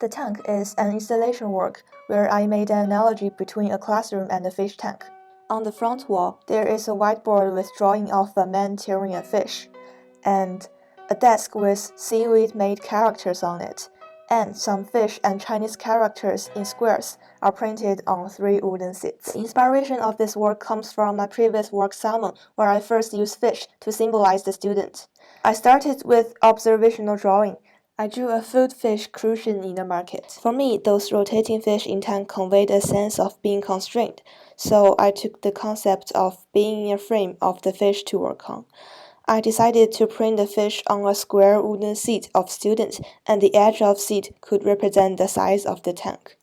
The tank is an installation work where I made an analogy between a classroom and a fish tank. On the front wall, there is a whiteboard with drawing of a man tearing a fish, and a desk with seaweed-made characters on it, and some fish and Chinese characters in squares are printed on 3 wooden seats. The inspiration of this work comes from my previous work Salmon, where I first used fish to symbolize the student. I started with observational drawing. I drew a food fish cruising in the market. For me, those rotating fish in tank conveyed a sense of being constrained, so I took the concept of being in a frame of the fish to work on. I decided to print the fish on a square wooden seat of students, and the edge of seat could represent the size of the tank.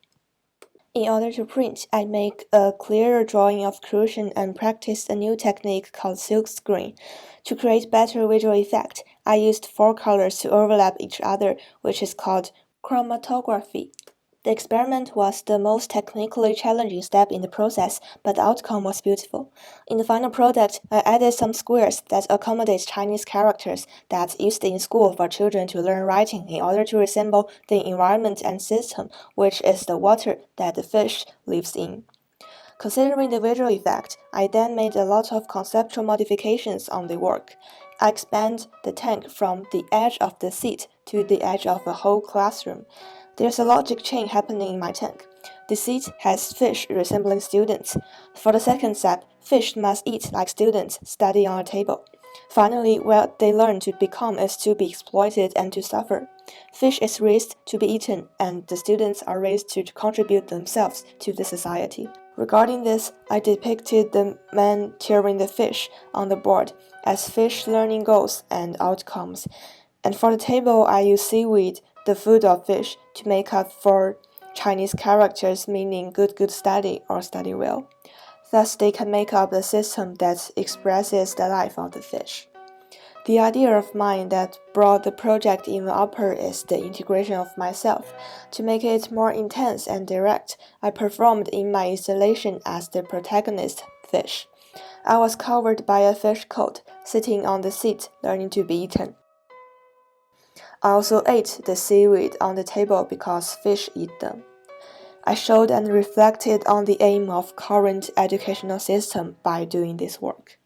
In order to print, I make a clearer drawing of crucian and practiced a new technique called silk screen. To create better visual effect, I used 4 colors to overlap each other, which is called chromatography. The experiment was the most technically challenging step in the process, but the outcome was beautiful. In the final product, I added some squares that accommodate Chinese characters that's used in school for children to learn writing in order to resemble the environment and system, which is the water that the fish lives in. Considering the visual effect, I then made a lot of conceptual modifications on the work. I expand the tank from the edge of the seat to the edge of the whole classroom. There's a logic chain happening in my tank. The seat has fish resembling students. For the second step, fish must eat like students, study on a table. Finally, what they learn to become is to be exploited and to suffer. Fish is raised to be eaten, and the students are raised to contribute themselves to the society. Regarding this, I depicted the man tearing the fish on the board as fish learning goals and outcomes. And for the table, I use seaweed, the food of fish, to make up for Chinese characters meaning good study or study well. Thus, they can make up the system that expresses the life of the fish. The idea of mine that brought the project even upper is the integration of myself. To make it more intense and direct, I performed in my installation as the protagonist fish. I was covered by a fish coat, sitting on the seat, learning to be eaten. I also ate the seaweed on the table because fish eat them. I showed and reflected on the aim of current educational system by doing this work.